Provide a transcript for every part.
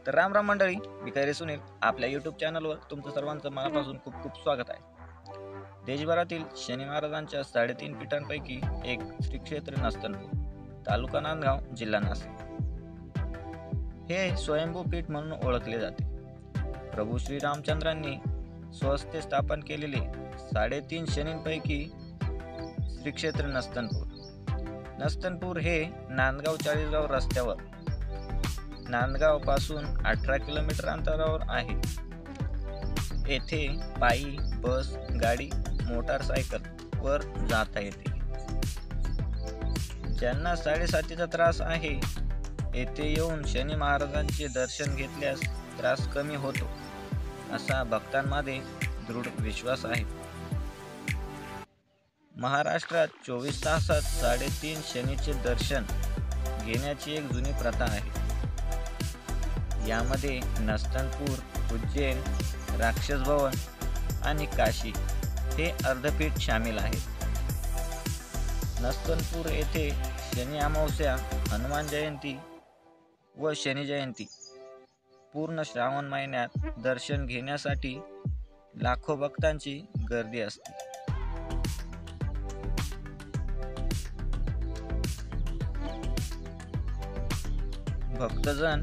तर राम राम मंडळी, मी कैरे सुनील आपल्या यूट्यूब चॅनलवर तुमचं सर्वांचं मनापासून खूप खूप स्वागत आहे। देशभरातील शनी महाराजांच्या 3.5 पीठांपैकी एक श्री क्षेत्र नस्तनपूर, तालुका नांदगाव, जिल्हा नाशिक हे स्वयंभू पीठ म्हणून ओळखले जाते। प्रभू श्री रामचंद्रांनी स्वहस्ते स्थापन केलेले 3.5 शनींपैकी श्री क्षेत्र नस्तनपूर। नस्तनपूर हे नांदगाव चाळीसगाव रस्त्यावर नांदगाव पासून 18 किलोमीटर अंतरावर आहे। येथे पायी, बस, गाडी, मोटारसायकल वर जाता येते। ज्यांना साडेसातीचा त्रास आहे येथे येऊन शनी महाराजांचे दर्शन घेतल्यास त्रास कमी होतो, असा भक्तांमध्ये दृढ विश्वास आहे। महाराष्ट्रात 24 तासात 3.5 शनीचे दर्शन घेण्याची एक जुनी प्रथा आहे। यामध्ये नस्तनपूर, उज्जैन, राक्षस भवन आणि काशी हे अर्धपीठ शामिल आहेत। नस्तनपूर येथे शनी अमावस्या, हनुमान जयंती व शनी जयंती पूर्ण श्रावण महिन्यात दर्शन घेण्यासाठी लाखो भक्तांची गर्दी असते। भक्तजन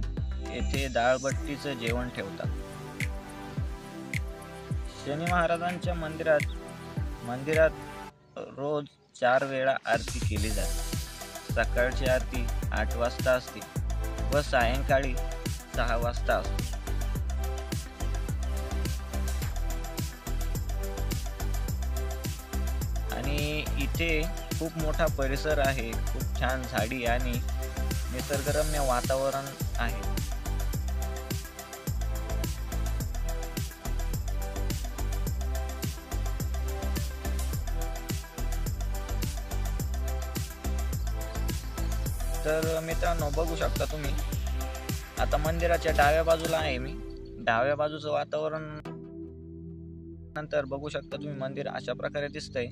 येथे डाळबट्टीचं जेवण ठेवतात। शनी महाराजांच्या मंदिरात रोज 4 वेळा आरती केली जाते। सकाळची आरती 8 वाजता असते व सायंकाळी 6 वाजता असते। आणि इथे खूप मोठा परिसर आहे, खूप छान झाडी आणि निसर्गरम्य वातावरण आहे। तर मित्रांनो, बघू शकता तुम्ही, आता मंदिराच्या डाव्या बाजूला आहे मी। डाव्या बाजूचं वातावरण नंतर बघू शकता तुम्ही, मंदिर अशा प्रकारे दिसतंय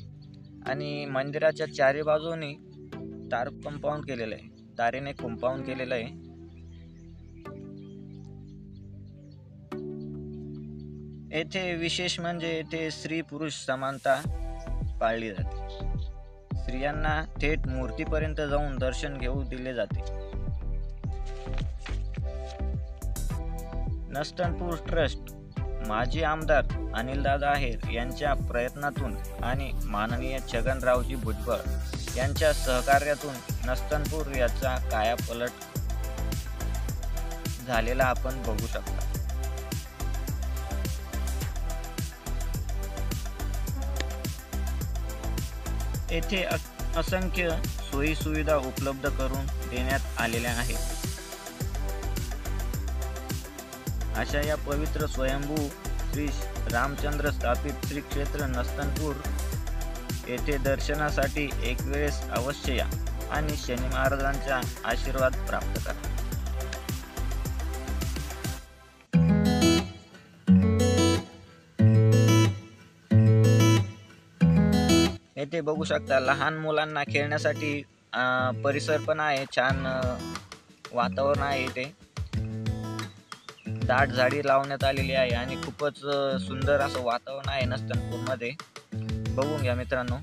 आणि मंदिराच्या चारी बाजूनी तार कंपाऊंड केलेलं आहे, तारेने कंपाऊंड केलेलं आहे। येथे विशेष म्हणजे येथे स्त्री पुरुष समानता पाळली जाते। स्त्रियांना थेट मूर्तीपर्यंत जाऊन दर्शन घेऊ दिले जाते। नस्तनपूर ट्रस्ट माजी आमदार अनिलदादा आहेर यांच्या प्रयत्नातून आणि माननीय छगनरावजी भुजबळ यांच्या सहकार्यातून नस्तनपूर याचा कायापलट झालेला आपण बघू शकता। येथे असंख्य सोयी सुविधा उपलब्ध करून देण्यात आलेल्या आहेत। अशा या पवित्र स्वयंभू श्री रामचंद्र स्थापित श्री क्षेत्र नस्तनपूर येथे दर्शनासाठी एक वेळेस अवश्य या आणि शनी महाराजांचा आशीर्वाद प्राप्त करा। येथे बघू शकता लहान मुलांना खेळण्यासाठी परिसर पण आहे, छान वातावरण आहे। इथे दाट झाडी लावण्यात आलेली आहे आणि खूपच सुंदर असं वातावरण आहे नस्तनपूरमध्ये। बघून घ्या मित्रांनो।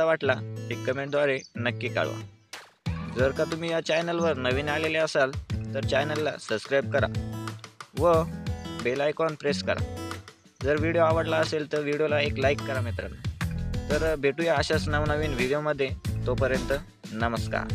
वाटला ते कमेंटद्वारे नक्की कळवा. जर का तुम्ही या चॅनलवर नवीन आलेले असाल तर चॅनलला सबस्क्राईब करा व बेल आयकॉन प्रेस करा. जर व्हिडिओ आवडला असेल तर व्हिडिओला एक लाईक करा मित्रांनो. तर भेटूया अशाच नवनवीन व्हिडिओमध्ये. तोपर्यंत नमस्कार.